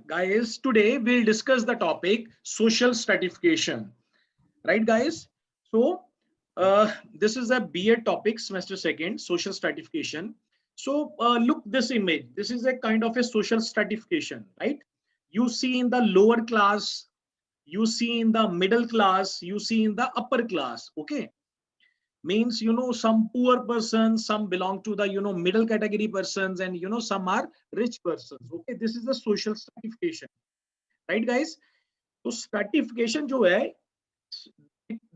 Guys, today we'll discuss the topic social stratification. Right, guys? So, this is a B.Ed topic, semester second, social stratification. So, look this image. This is a kind of a social stratification, right? You see in the lower class, you see in the middle class, you see in the upper class. Okay, means some poor persons, some belong to the middle category persons, and some are rich persons. Okay, this is the social stratification, right, guys? So stratification जो है,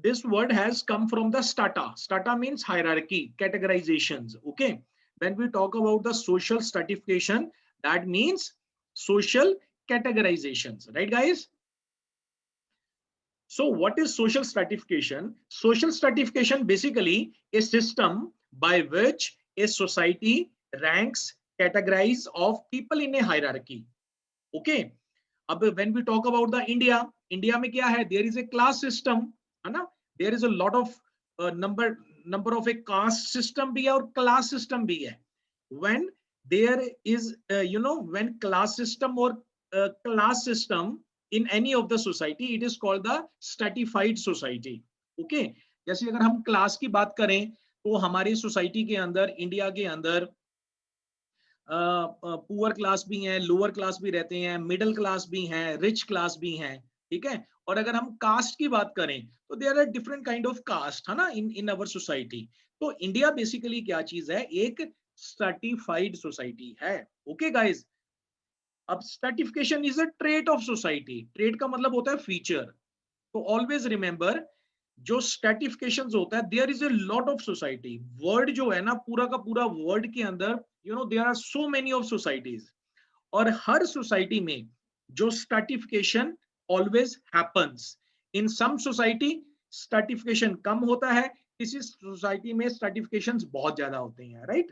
this word has come from the strata means hierarchy, categorizations. Okay, when we talk about the social stratification, that means social categorizations, right, guys? So what is social stratification? Social stratification basically a system by which a society ranks, categorize of people in a hierarchy. Okay. अब when we talk about the India में क्या है? There is a class system, है ना? There is a lot of number of a caste system भी है और class system भी है. When there is when class system or class system in any of the society, it is called the stratified society. Okay, जैसे अगर हम class की बात करें तो हमारी सोसाइटी के अंदर, इंडिया के अंदर पुअर क्लास भी हैं, लोअर क्लास भी रहते हैं, मिडिल क्लास भी हैं, रिच क्लास भी हैं, ठीक है। और अगर हम कास्ट की बात करें तो there are different kind of caste, है ना, इन अवर सोसाइटी। तो इंडिया बेसिकली क्या चीज है? एक स्ट्रैटिफाइड सोसाइटी है। ओके गाइस, अब stratification is a trait of society. Trait का मतलब होता है फीचर। तो ऑलवेज रिमेंबर, जो स्ट्रैटिफिकेशंस होता है, there is a lot of society. Word जो है ना, पूरा का पूरा वर्ड के अंदर there are so many of societies, और हर सोसाइटी में जो stratification always happens. In some society stratification come होता है, किसी सोसाइटी में स्ट्रैटिफिकेशंस बहुत ज्यादा होते हैं, राइट।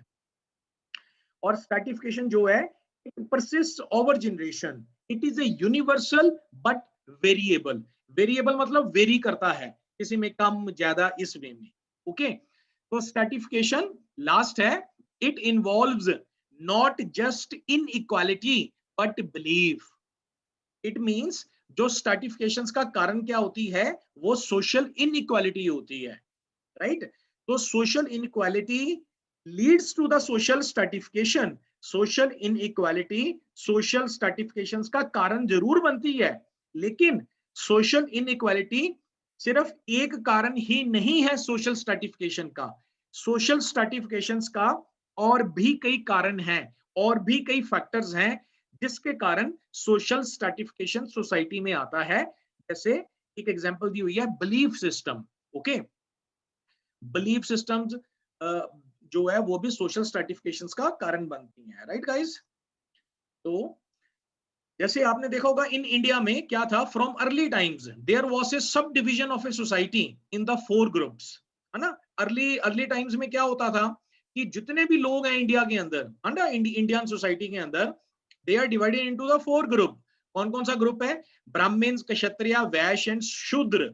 और स्ट्रैटिफिकेशन जो है, it persist over generation. It is a universal but variable. Variable मतलब वेरी करता है, किसी में कम ज्यादा, इस वे में। ओके, तो स्ट्रैटिफिकेशन लास्ट है, it involves not just in equality but belief. It means जो स्ट्रैटिफिकेशंस का कारण क्या होती है, वो सोशल इनइक्वालिटी होती है, राइट। तो social inequality leads to the social stratification. Social inequality social stratifications का कारण जरूर बनती है, लेकिन सोशल इनइक्वालिटी सिर्फ एक कारण ही नहीं है सोशल स्ट्रैटिफिकेशन का। सोशल स्ट्रैटिफिकेशंस का और भी कई कारण हैं, और भी कई फैक्टर्स हैं जिसके कारण सोशल स्ट्रैटिफिकेशन सोसाइटी में आता है। जैसे एक एग्जांपल दी हुई है, belief system. Okay, belief systems जो है वो भी सोशल स्ट्रैटिफिकेशंस का कारण बनती हैं, राइट गाइस। तो जैसे आपने देखा होगा, इन इंडिया में क्या था, from early times there was a sub division of a society in the 4 groups, है ना। अर्ली अर्ली टाइम्स में क्या होता था कि जितने भी लोग हैं इंडिया के अंदर, है ना, इंडियन सोसाइटी के अंदर, they are divided into the 4 group. कौन कौन सा ग्रुप है? Brahmins, Kshatriya, Vysya and Shudra,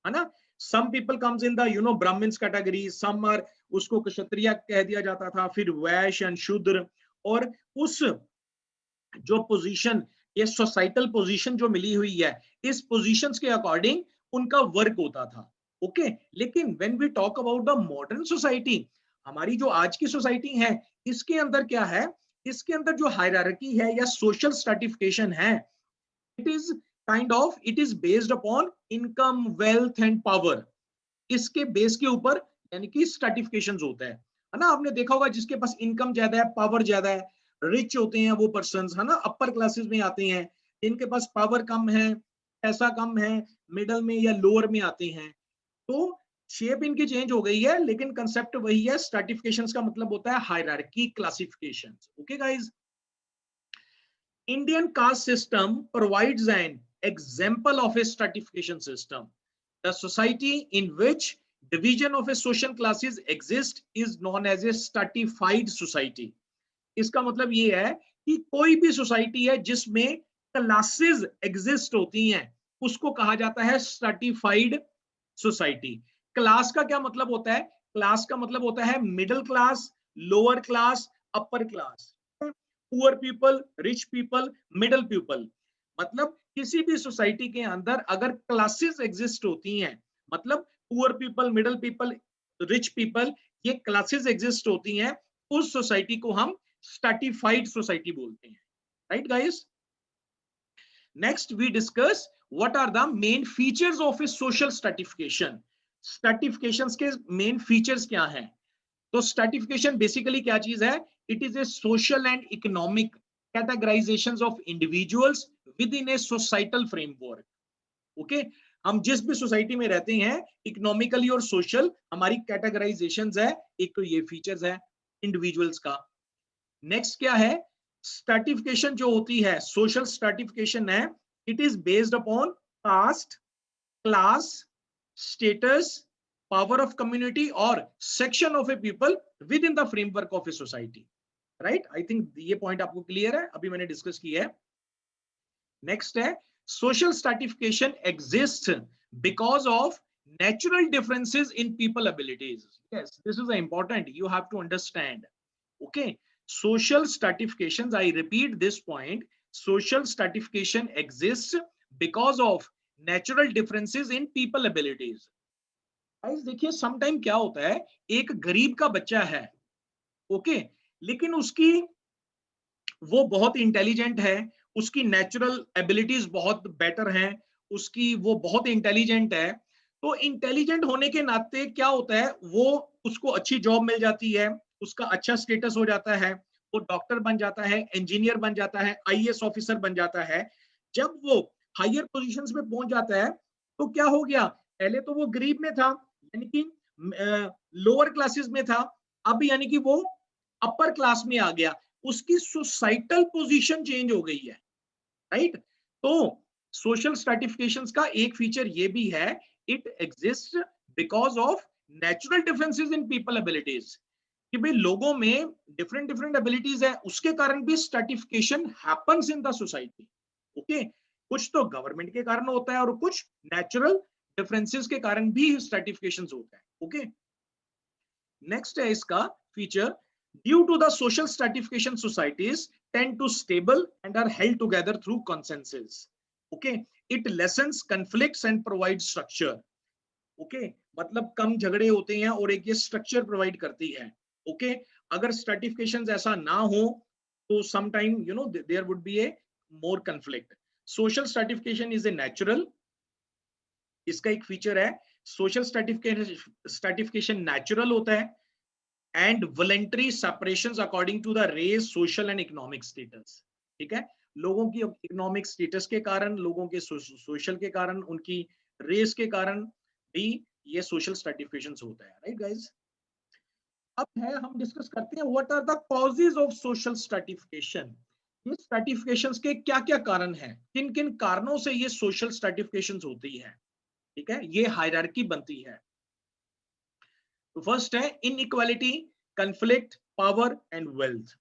है ना। Some people comes in the Brahmins category, some are, उसको क्षत्रिय कह दिया जाता था, फिर वैश्य एंड शूद्र। और उस जो पोजीशन, ये सोसाइटल पोजीशन जो मिली हुई है, इस पोजीशंस के अकॉर्डिंग उनका वर्क होता था। ओके, लेकिन when we talk about the modern society, हमारी जो आज की सोसाइटी है, इसके अंदर क्या है, इसके अंदर जो हायरार्की है या सोशल स्ट्रैटिफिकेशन है, it is kind of, it is based upon income, wealth and power. इसके बेस के ऊपर यानी कि स्ट्रैटिफिकेशंस होता है ना। आपने देखा होगा, जिसके पास इनकम ज्यादा है, पावर ज्यादा है, रिच होते हैं वो पर्संस, है ना, अपर क्लासेस में आते हैं। इनके पास पावर कम है, पैसा कम है, मिडल में या लोअर में आते हैं। तो शेप इनकी चेंज हो गई है, लेकिन कंसेप्ट वही है। स्ट्रैटिफिकेशंस का मतलब होता है hierarchy, classifications. Okay guys, Indian caste system provides an example of a stratification system. The society in which division of a social classes exist is known as a stratified society. इसका मतलब ये है कि कोई भी सोसाइटी है जिसमें classes exist होती हैं, उसको कहा जाता है स्ट्रैटिफाइड सोसाइटी। क्लास का क्या मतलब होता है? क्लास का मतलब होता है middle class, lower class, upper class. Poor people, rich people, middle people. मतलब किसी भी सोसाइटी के अंदर अगर क्लासेस एग्जिस्ट होती हैं, मतलब poor people, middle people, rich people, ये क्लासेस एग्जिस्ट होती हैं, उस सोसाइटी को हम स्ट्रैटिफाइड सोसाइटी बोलते हैं। Right guys? Next we discuss what are the main features of a social stratification. Stratifications के मेन फीचर्स क्या हैं? तो स्ट्रैटिफिकेशन बेसिकली क्या चीज है? It is a social and economic categorisations of individuals within a societal framework. Okay, हम जिस भी सोसाइटी में रहते हैं, इकोनॉमिकली और सोशल हमारी कैटेगराइजेशंस है। एक तो ये फीचर्स है इंडिविजुअल्स का। नेक्स्ट क्या है? स्ट्रैटिफिकेशन जो होती है, सोशल स्ट्रैटिफिकेशन है, it is based upon caste, class, status, power of community और section of a people with in the framework of a society. Right? I think ये पॉइंट आपको क्लियर है, अभी मैंने डिस्कस किया है। नेक्स्ट है social stratification exist because of natural differences in people abilities. Yes, this is important, you have to understand. Okay, social stratifications, I repeat this point, social stratification exists because of natural differences in people abilities. guys देखिए, sometime क्या होता है, एक गरीब का बच्चा है, okay, लेकिन उसकी वो बहुत इंटेलिजेंट है, उसकी नेचुरल एबिलिटीज बहुत बेटर हैं, उसकी वो बहुत इंटेलिजेंट है। तो इंटेलिजेंट होने के नाते क्या होता है, वो उसको अच्छी जॉब मिल जाती है, उसका अच्छा स्टेटस हो जाता है, वो डॉक्टर बन जाता है, इंजीनियर बन जाता है, आईएएस ऑफिसर बन जाता है। जब वो हायर पोजीशंस में पहुंच जाता है तो क्या हो गया, पहले तो वो गरीब में था, यानी कि लोअर क्लासेस में था, अब यानी कि वो अपर क्लास में आ गया, उसकी सोसाइटल पोजीशन चेंज हो गई है। राइट? तो सोशल स्ट्रैटिफिकेशंस का एक फीचर ये भी है, it exist because of natural differences in people abilities, कि भाई लोगों में डिफरेंट डिफरेंट एबिलिटीज है, उसके कारण भी stratification happens in the society. Okay, कुछ तो गवर्नमेंट के कारण होता है और कुछ नेचुरल डिफरेंसेस के कारण भी स्ट्रैटिफिकेशंस होता है। ओके, नेक्स्ट है इसका feature, due to the social stratification societies tend to stable and are held together through consensus. Okay, it lessens conflicts and provides structure. Okay, मतलब कम झगड़े होते हैं और एक ये स्ट्रक्चर प्रोवाइड करती है। ओके, अगर स्ट्रैटिफिकेशंस ऐसा ना हो तो some time you know there would be a more conflict. Social stratification is a natural, इसका एक फीचर है, सोशल स्ट्रैटिफिकेशन नेचुरल होता है, and voluntary separations according to the race, social and economic status. ठीक है, लोगों की इकोनॉमिक स्टेटस के कारण, लोगों के सोशल के कारण, उनकी रेस के कारण भी ये सोशल स्ट्रैटिफिकेशंस होता है। Right guys? अब है, हम डिस्कस करते हैं what are the causes of social stratification. ये स्ट्रैटिफिकेशंस के क्या क्या कारण हैं, किन किन कारणों से ये सोशल स्ट्रैटिफिकेशंस होती है। ठीक है, ये हायरार्की बनती है। तो फर्स्ट है inequality, conflict, power and wealth.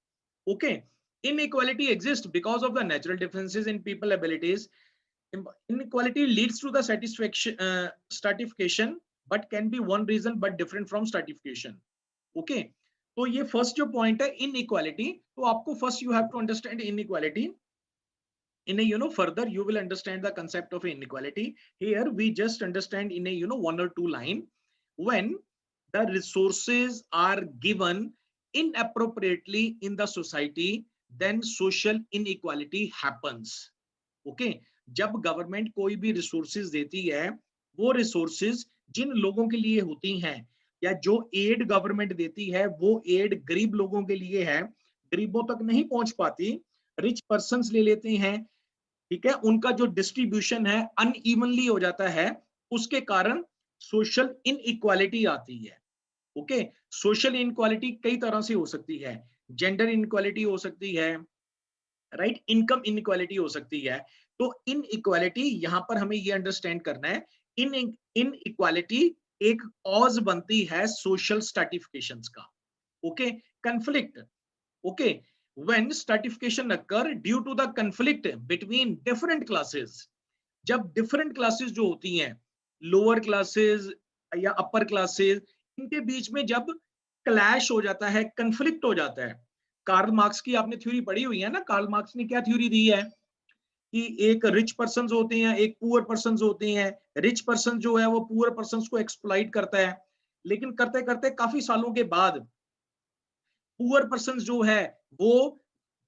Okay, inequality exists because of the natural differences in people abilities. Inequality leads to the stratification, but can be one reason but different from stratification. Okay, तो ये first जो point है inequality, तो आपको first you have to understand inequality. In a further you will understand the concept of inequality. Here we just understand in a one or two line, when the resources are given inappropriately in the society, then social inequality happens. Okay, जब government कोई भी resources देती है, वो resources जिन लोगों के लिए होती हैं, या जो एड गवर्नमेंट देती है वो एड गरीब लोगों के लिए है, गरीबों तक नहीं पहुंच पाती, रिच पर्संस ले लेते हैं। ठीक है, उनका जो डिस्ट्रीब्यूशन है अनइवनली हो जाता है, उसके कारण सोशल इनइक्वालिटी आती है। ओके, सोशल इनइक्वालिटी कई तरह से हो सकती है, जेंडर इनइक्वालिटी हो सकती है, राइट, इनकम इनइक्वालिटी हो सकती है। तो इनइक्वालिटी यहां पर हमें ये अंडरस्टैंड करना है, इनइक्वालिटी एक कॉज बनती है सोशल स्ट्रैटिफिकेशंस का। Okay, conflict, okay, when stratification occur due to the conflict between different classes, जब different classes जो होती हैं, lower classes या upper classes, इनके बीच में जब clash हो जाता है, conflict हो जाता है, कार्ल मार्क्स की आपने थ्योरी पढ़ी हुई है ना, कार्ल मार्क्स ने क्या थ्योरी दी है कि एक रिच पर्सन होते हैं, एक पुअर पर्सन होते हैं। रिच पर्सन जो है वो पुअर पर्सन को एक्सप्लॉइट करता है, लेकिन करते करते काफी सालों के बाद पुअर पर्सन जो है वो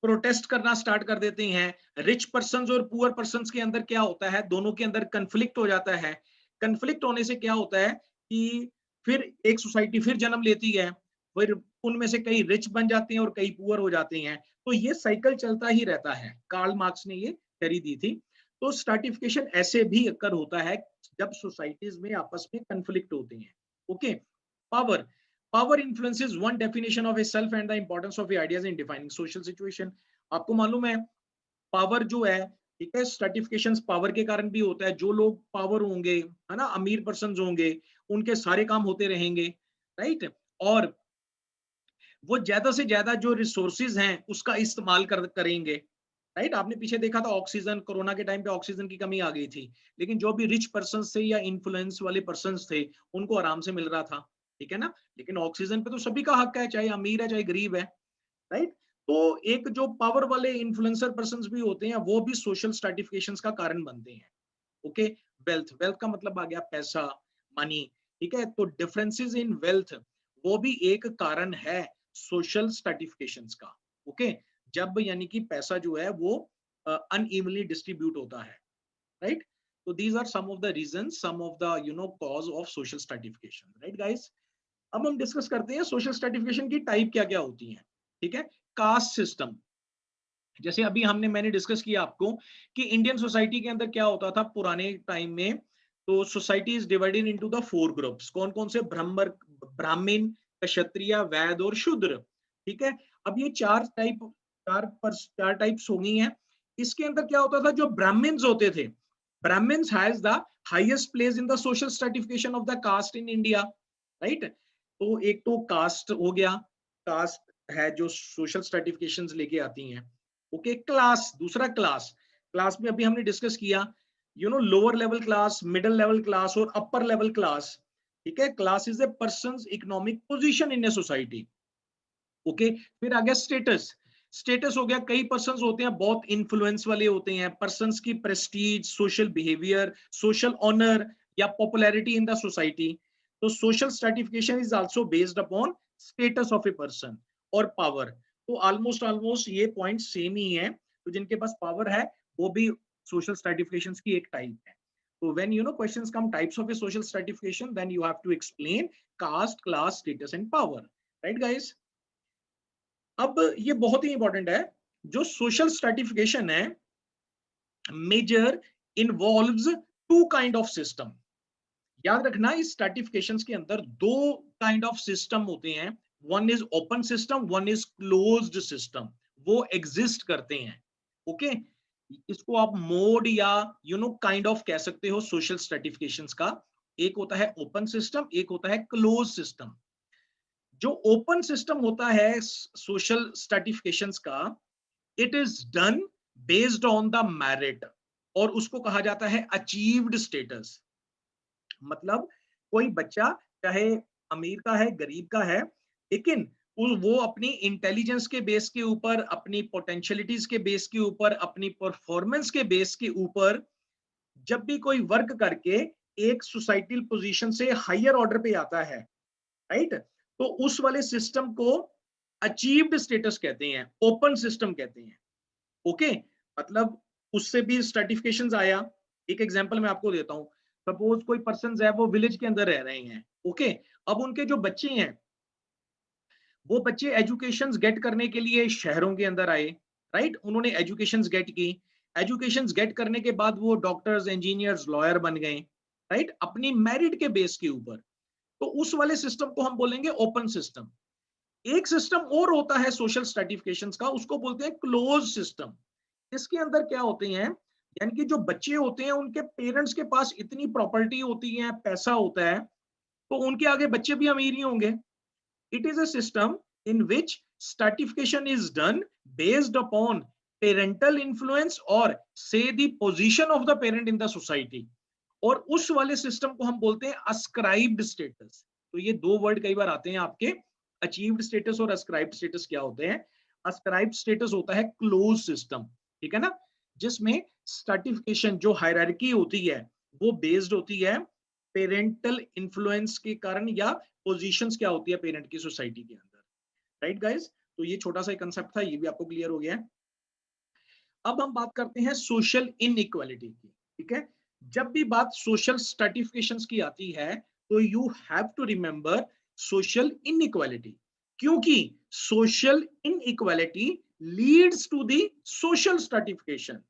प्रोटेस्ट करना स्टार्ट कर देते हैं। रिच पर्सन और पुअर पर्सन के अंदर क्या होता है, दोनों के अंदर कंफ्लिक्ट हो जाता है। कंफ्लिक्ट होने से क्या होता है कि फिर एक सोसाइटी फिर जन्म लेती है, फिर उनमें से कई रिच बन जाते हैं और कई पुअर हो जाते हैं। तो ये साइकिल चलता ही रहता है। कार्ल मार्क्स ने ये थ्योरी दी थी। तो स्ट्रैटिफिकेशन ऐसे भी अक्कर होता है जब सोसाइटीज में आपस में कंफ्लिक्ट होते हैं। Okay, power, power influences one definition of a self and the importance of the ideas in defining social situation. आपको मालूम है पावर जो है, ठीक है, स्ट्रेटिफिकेशन पावर के कारण भी होता है। जो लोग पावर होंगे, है ना, अमीर पर्सन होंगे, उनके सारे काम होते रहेंगे, राइट। और वो ज्यादा से ज्यादा जो रिसोर्सेज हैं उसका इस्तेमाल करेंगे, राइट। आपने पीछे देखा था ऑक्सीजन, कोरोना के टाइम पे ऑक्सीजन की कमी आ गई थी, लेकिन जो भी रिच पर्सन थे या इन्फ्लुएंस वाले पर्सन थे उनको आराम से मिल रहा था, ठीक है ना। लेकिन ऑक्सीजन पे तो सभी का हक है, चाहे अमीर है चाहे गरीब है, राइट। तो एक जो पावर वाले इन्फ्लुएंसर पर्सन भी होते हैं वो भी सोशल स्ट्रेटिफिकेशंस का कारण बनते हैं। ओके, वेल्थ, वेल्थ का मतलब आ गया पैसा, मनी, ठीक है। तो डिफरेंसेस इन वेल्थ वो भी एक कारण है सोशल स्ट्रेटिफिकेशंस का। ओके, जब यानी कि पैसा जो है वो अनइवनली डिस्ट्रीब्यूट होता है, राइट। तो these are some of the reason, some of the cause of social stratification, right guys. अब हम डिस्कस करते हैं सोशल स्ट्रेटिफिकेशन की टाइप क्या क्या होती हैं, ठीक है। कास्ट सिस्टम, जैसे अभी मैंने डिस्कस किया आपको कि इंडियन सोसाइटी के अंदर क्या होता था पुराने टाइम में। तो society is divided into the 4 groups. कौन कौन से? ब्राह्मण, क्षत्रिय, वैद्य और शूद्र, ठीक है। अब ये चार टाइप्स हो गई हैं। इसके अंदर क्या होता था, जो ब्राह्मण्स होते थे, Brahmins has the highest place in the social stratification of the caste in India, right. तो एक तो कास्ट हो गया, कास्ट है जो सोशल स्ट्रेटिफिकेशंस लेके आती हैं। ओके, क्लास, दूसरा क्लास, क्लास में अभी हमने डिस्कस किया, lower level class, middle level class और अपर लेवल क्लास, ठीक है। Class is a person economic position in a society. Okay, फिर आ गया स्टेटस। स्टेटस हो गया, कई पर्संस होते हैं बहुत इन्फ्लुएंस वाले होते हैं, पर्संस की prestige, social behaviour, social honour या पॉपुलैरिटी इन द सोसाइटी। तो social stratification is also based upon status of a person और पावर। तो ऑलमोस्ट ऑलमोस्ट ये पॉइंट सेम ही है। तो जिनके पास पावर है वो भी सोशल स्ट्रेटिफिकेशन की एक टाइप है। तो when questions come types of a social stratification, then you have to explain caste, class, status and power, right guys। अब ये बहुत ही इंपॉर्टेंट है, जो सोशल स्ट्रेटिफिकेशन है major involves two kind of system. याद रखना इस स्ट्रेटिफिकेशंस के अंदर दो काइंड ऑफ सिस्टम होते हैं। One is open system, one is closed system. वो एग्जिस्ट करते हैं। ओके, इसको आप मोड या काइंड ऑफ कह सकते हो सोशल स्ट्रेटिफिकेशंस का। एक होता है ओपन सिस्टम, एक होता है क्लोज सिस्टम। जो ओपन सिस्टम होता है सोशल स्ट्रेटिफिकेशंस का, it is done based on the merit, और उसको कहा जाता है अचीव्ड स्टेटस। मतलब कोई बच्चा चाहे अमीर का है, गरीब का है, लेकिन वो अपनी इंटेलिजेंस के बेस के ऊपर, अपनी पोटेंशियलिटीज के बेस के ऊपर, अपनी परफॉर्मेंस के बेस के ऊपर जब भी कोई वर्क करके एक सोसाइटल पोजीशन से हायर ऑर्डर पे आता है, राइट, तो उस वाले सिस्टम को अचीव्ड स्टेटस कहते हैं, ओपन सिस्टम कहते हैं। ओके, मतलब उससे भी स्ट्रेटिफिकेशंस आया। एक एग्जांपल मैं आपको देता हूं। सपोज कोई पर्सन है वो विलेज के अंदर रह रहे हैं। ओके, अब उनके जो बच्चे हैं वो बच्चे एजुकेशन गेट करने के लिए शहरों के अंदर आए, राइट। उन्होंने एजुकेशन गेट की, एजुकेशन गेट करने के बाद वो डॉक्टर्स, इंजीनियर्स, लॉयर बन गए, राइट, अपनी मेरिट के बेस के ऊपर। तो उस वाले सिस्टम को हम बोलेंगे ओपन सिस्टम। एक सिस्टम और होता है सोशल स्ट्रेटिफिकेशंस का, उसको बोलते हैं क्लोज सिस्टम। इसके अंदर क्या होते हैं, यानी कि जो बच्चे होते हैं उनके पेरेंट्स के पास इतनी प्रॉपर्टी होती है, पैसा होता है, तो उनके आगे बच्चे भी अमीर ही होंगे। It is a system in which stratification is done based upon parental influence और से the position of the parent in the society. और उस वाले सिस्टम को हम बोलते हैं अस्क्राइब्ड स्टेटस। तो ये दो वर्ड कई बार आते हैं आपके, अचीव्ड स्टेटस और अस्क्राइब्ड स्टेटस क्या होते हैं। अस्क्राइब स्टेटस होता है क्लोज सिस्टम, ठीक है ना, जिसमें स्ट्रैटिफिकेशन जो हायरार्की होती है वो बेस्ड होती है पेरेंटल इन्फ्लुएंस के कारण, या पोजीशंस क्या होती है पेरेंट की सोसाइटी के अंदर, राइट गाइस। तो ये छोटा सा कंसेप्ट था, ये भी आपको क्लियर हो गया है। अब हम बात करते हैं सोशल इनइक्वालिटी की, ठीक है। जब भी बात सोशल स्ट्रैटिफिकेशंस की आती है तो you have to remember social inequality, क्योंकि social inequality leads to the social stratification.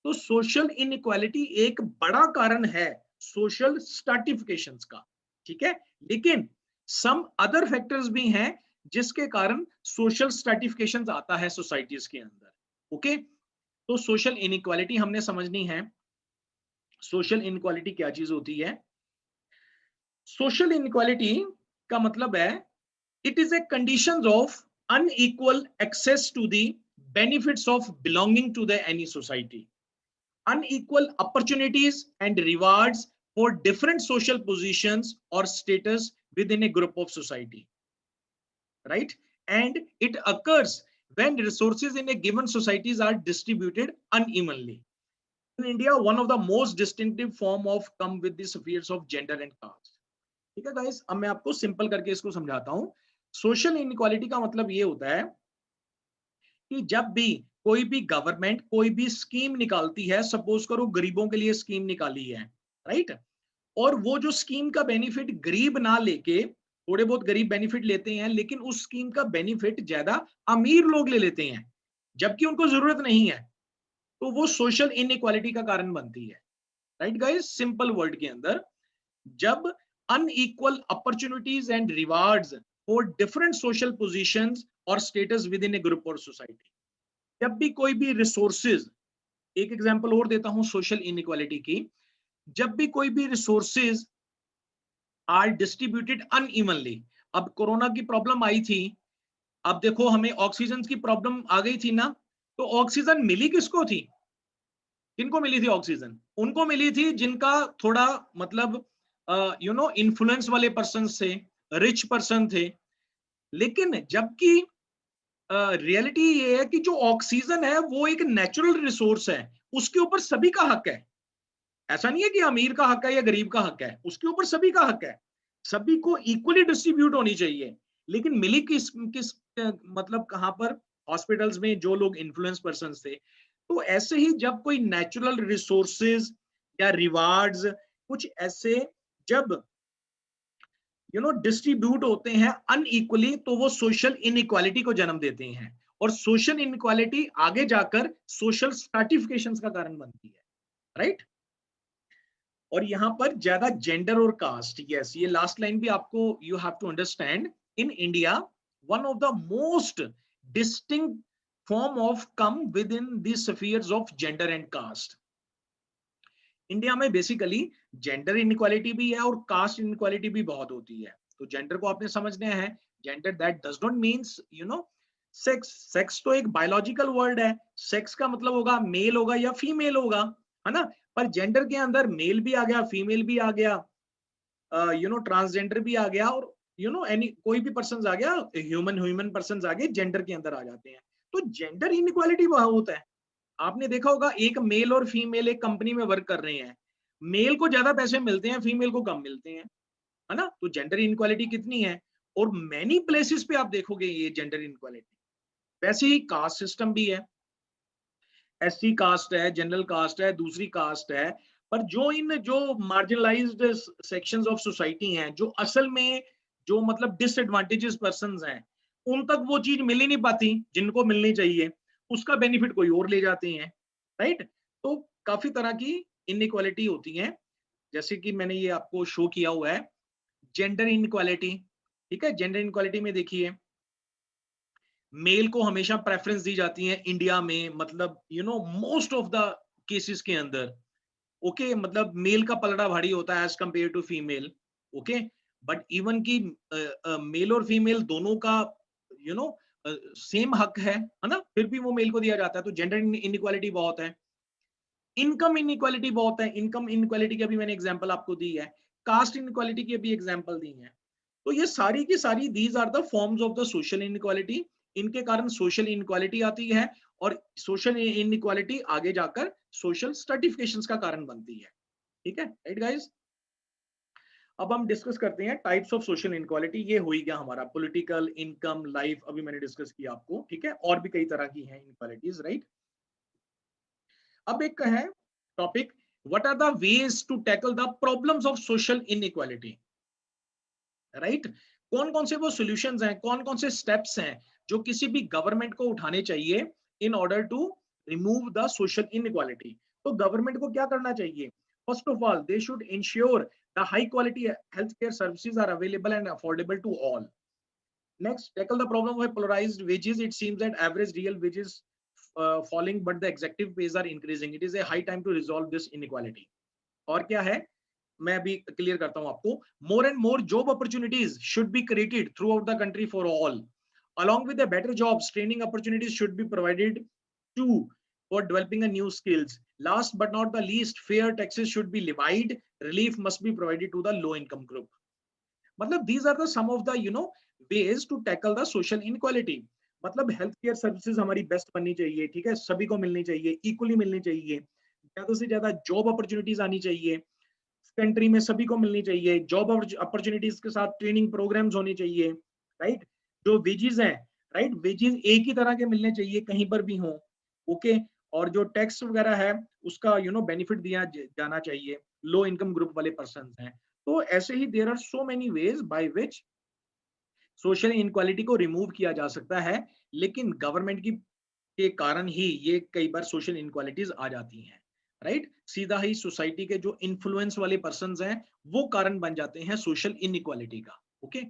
तो सोशल इनइक्वालिटी एक बड़ा कारण है सोशल स्ट्रैटिफिकेशंस का, ठीक है। लेकिन सम अदर फैक्टर्स भी हैं जिसके कारण सोशल स्ट्रैटिफिकेशंस आता है सोसाइटीज के अंदर, ओके। तो सोशल इनइक्वालिटी हमने समझनी है। सोशल इनइक्वालिटी क्या चीज होती है? सोशल इनइक्वालिटी का मतलब है it is a condition of unequal access to the benefits of belonging to the any society, unequal opportunities and rewards for different social positions or status within a group of society, right? And it occurs when resources in a given societies are distributed unevenly. In India, one of the most distinctive form of come with the spheres of gender and caste. ठीक है guys, अब मैं आपको simple करके इसको समझाता हूं। Social inequality का मतलब ये होता है कि जब भी कोई भी गवर्नमेंट कोई भी स्कीम निकालती है, सपोज करो गरीबों के लिए स्कीम निकाली है, राइट, और वो जो स्कीम का बेनिफिट गरीब ना लेके, थोड़े बहुत गरीब बेनिफिट लेते हैं, लेकिन उस स्कीम का बेनिफिट ज्यादा अमीर लोग ले लेते हैं जबकि उनको जरूरत नहीं है, तो वो सोशल इनइक्वालिटी का कारण बनती है, राइट गाइस। सिंपल वर्ड के अंदर, जब unequal opportunities and rewards for different social positions और status within a group और सोसाइटी, जब भी कोई भी रिसोर्सेज, एक एग्जांपल और देता हूं सोशल इनइक्वालिटी की, जब भी कोई भी रिसोर्सेज आर डिस्ट्रीब्यूटेड अनइवनली। अब कोरोना की प्रॉब्लम आई थी, अब देखो हमें ऑक्सीजन की प्रॉब्लम आ गई थी ना, तो ऑक्सीजन मिली किसको थी? किनको मिली थी ऑक्सीजन? उनको मिली थी जिनका थोड़ा मतलब इन्फ्लुएंस वाले पर्सन थे, रिच पर्सन थे। लेकिन जबकि रियलिटी ये है कि जो ऑक्सीजन है वो एक नेचुरल रिसोर्स है, उसके ऊपर सभी का हक है। ऐसा नहीं है कि अमीर का हक है या गरीब का हक है, उसके ऊपर सभी का हक है, सभी को इक्वली डिस्ट्रीब्यूट होनी चाहिए। लेकिन मिली किस किस मतलब कहां पर? हॉस्पिटल्स में जो लोग इन्फ्लुएंस पर्सन थे। तो ऐसे ही जब कोई नेचुरल रिसोर्सेज या रिवार्ड्स कुछ ऐसे जब डिस्ट्रीब्यूट होते हैं अनइक्वली, तो वो सोशल इनइक्वालिटी को जन्म देते हैं, और सोशल इनइक्वालिटी आगे जाकर सोशल स्ट्रैटिफिकेशंस का कारण बनती है, राइट। और यहां पर ज्यादा जेंडर और कास्ट, यस, ये लास्ट लाइन भी आपको you have to understand. In India one of the most distinct form of come with in the spheres of gender and caste. India में बेसिकली जेंडर इनइक्वालिटी भी है और cast inequality भी बहुत होती है। तो जेंडर को आपने समझना है, gender that does not means sex. Sex तो एक बायोलॉजिकल वर्ड है, सेक्स का मतलब होगा मेल होगा या फीमेल होगा, है ना। पर जेंडर के अंदर मेल भी आ गया, फीमेल भी आ गया, ट्रांसजेंडर भी आ गया, और एनी कोई भी पर्सन आ गया, ह्यूमन पर्सन आ गए, जेंडर के अंदर आ जाते हैं। तो जेंडर इनइक्वालिटी बहुत है। आपने देखा होगा एक मेल और फीमेल एक कंपनी में वर्क कर रहे हैं, मेल को ज्यादा पैसे मिलते हैं, फीमेल को कम मिलते हैं, है ना। तो जेंडर इनइक्वालिटी कितनी है, और मैनी प्लेसेस पे आप देखोगे ये जेंडर इनइक्वालिटी। वैसे ही कास्ट सिस्टम भी है, एससी कास्ट है, जनरल कास्ट है, दूसरी कास्ट है, पर जो मार्जिनलाइज्ड सेक्शंस ऑफ सोसाइटी हैं, जो असल में जो मतलब डिसएडवांटेजेस पर्संस हैं, उन तक वो चीज मिल ही नहीं पाती जिनको मिलनी चाहिए, उसका बेनिफिट कोई और ले जाते हैं, राइट। तो काफी तरह की इनइक्वालिटी होती है, जैसे कि मैंने ये आपको शो किया हुआ है जेंडर इनइक्वालिटी, ठीक है। जेंडर इनइक्वालिटी में देखिए, मेल को हमेशा प्रेफरेंस दी जाती है इंडिया में, मतलब मोस्ट ऑफ द केसेस के अंदर, ओके, मतलब मेल का पलड़ा भारी होता है as compare to female, okay. But even की मेल और फीमेल दोनों का यू नो सेम हक है ना, फिर भी वो मेल को दिया जाता है। तो जेंडर इनइक्वालिटी बहुत है, इनकम इनइक्वालिटी बहुत है। इनकम इनइक्वालिटी की अभी मैंने एग्जांपल आपको दी है, कास्ट इनइक्वालिटी की भी एग्जांपल दी है। तो ये सारी की सारी these are the forms of the social inequality इनके कारण सोशल इनइक्वालिटी आती है और सोशल इनइक्वालिटी आगे जाकर सोशल स्ट्रेटिफिकेशंस का कारण बनती है। ठीक है, राइट गाइस। अब हम डिस्कस करते हैं टाइप्स ऑफ सोशल इनइक्वालिटी। ये हुई गया हमारा पॉलिटिकल, इनकम, लाइफ, अभी मैंने डिस्कस किया आपको। ठीक है, और भी कई तरह की हैं इनइक्वालिटीज, राइट। अब एक है topic, what are the ways to tackle the problems of social inequality, right. कौन कौन से वो सॉल्यूशंस हैं, कौन कौन से स्टेप्स हैं जो किसी भी गवर्नमेंट को उठाने चाहिए in order to remove the social inequality. तो गवर्नमेंट को क्या करना चाहिए? First of all they should ensure the high quality health care services are available and affordable to all. Next, tackle the problem of polarized wages. It seems that average real wages falling, but the executive pays are increasing. It is a high time to resolve this inequality. और क्या है, मैं अभी clear करता हूं आपको। More and more job opportunities should be created throughout the country for all. Along with the better jobs, training opportunities should be provided too for developing a new skills. Last but not the least, fair taxes should be levied. Relief must be provided to the low income group. मतलब these are the some of the ways to tackle the social inequality. मतलब health care services हमारी best बननी चाहिए, ठीक है, सभी को मिलनी चाहिए, इक्वली मिलनी चाहिए, ज्यादा से ज्यादा जॉब अपॉर्चुनिटीज आनी चाहिए कंट्री में, सभी को मिलनी चाहिए, जॉब अपॉर्चुनिटीज के साथ ट्रेनिंग प्रोग्राम्स होने चाहिए, राइट। जो वेजेस हैं, राइट, वेजेस एक ही तरह के मिलने चाहिए कहीं पर भी हो, ओके। और जो टैक्स वगैरह है उसका बेनिफिट दिया जाना चाहिए, लो इनकम ग्रुप वाले पर्सन हैं। तो ऐसे ही there are so many ways by which social inequality को रिमूव किया जा सकता है, लेकिन गवर्नमेंट की के कारण ही ये कई बार सोशल इनक्वालिटीज आ जाती हैं, राइट। सीधा ही सोसाइटी के जो इन्फ्लुएंस वाले पर्संस हैं वो कारण बन जाते हैं सोशल इनइक्वालिटी का, ओके।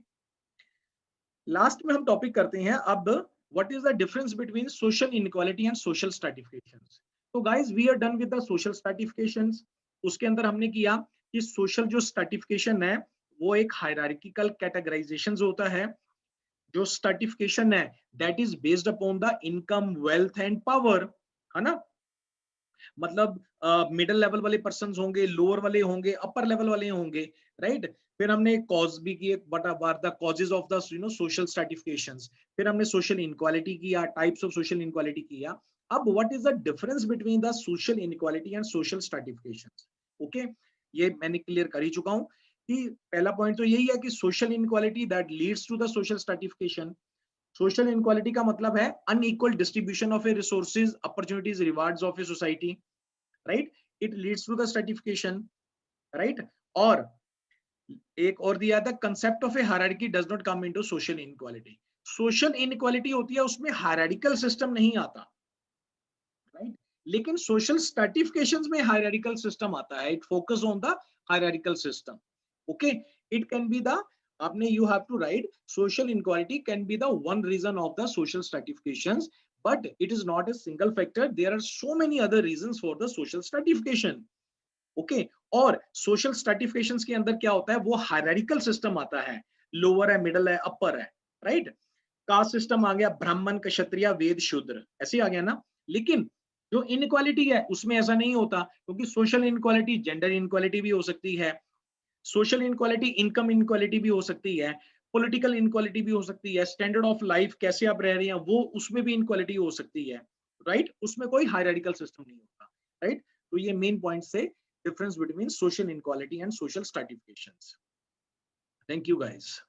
लास्ट में हम टॉपिक करते हैं अब, what is the difference between social inequality and social stratifications. तो guys we are done with the social stratifications. उसके अंदर हमने किया कि सोशल जो स्ट्रैटिफिकेशन है वो एक हायरार्किकल कैटेगराइजेशन होता है। जो स्ट्रैटिफिकेशन है that is based upon the income, wealth and power, है ना। मतलब मिडिल लेवल वाले पर्सन होंगे, लोअर वाले होंगे, अपर लेवल वाले होंगे, राइट। फिर हमने कॉज भी किए, what are the causes of the social stratifications. फिर हमने सोशल इनइक्वालिटी किया, टाइप्स ऑफ सोशल इनइक्वालिटी किया। अब what is the difference between the social inequality and social stratifications, okay. ये मैंने क्लियर कर ही चुका हूं कि पहला पॉइंट तो यही है कि social inequality that leads to the social stratification. Social inequality का मतलब है unequal distribution of a resources, opportunities, rewards of a society, right. It leads to the stratification, right. और एक और दिया था, concept of a hierarchy does not come into social inequality. Social inequality होती है उसमें हायरार्किकल सिस्टम नहीं आता, राइट। लेकिन सोशल स्ट्रैटिफिकेशंस में हायरार्किकल सिस्टम आता है। It focus on the hierarchical system, okay. It can be the, आपने you have to write, social inequality can be the one reason of the social stratifications, but it is not a single factor. There are so many other reasons for the social stratification, okay. और social stratifications के अंदर क्या होता है, वो hierarchical system आता है, lower है, middle है, upper है, right। कास्ट सिस्टम आ गया, ब्राह्मण, क्षत्रिय, वेद, शूद्र, ऐसे आ गया ना। लेकिन जो इनइक्वालिटी है उसमें ऐसा नहीं होता, क्योंकि सोशल इनइक्वालिटी जेंडर इनइक्वालिटी भी हो सकती है, सोशल इनक्वालिटी इनकम इनक्वालिटी भी हो सकती है, पॉलिटिकल इनक्वालिटी भी हो सकती है, स्टैंडर्ड ऑफ लाइफ कैसे आप रह रहे हैं वो, उसमें भी इनक्वालिटी हो सकती है, राइट। उसमें कोई हायरार्किकल सिस्टम नहीं होता, राइट। तो ये मेन पॉइंट से difference between social inequality and social स्ट्रैटिफिकेशंस। Thank you guys.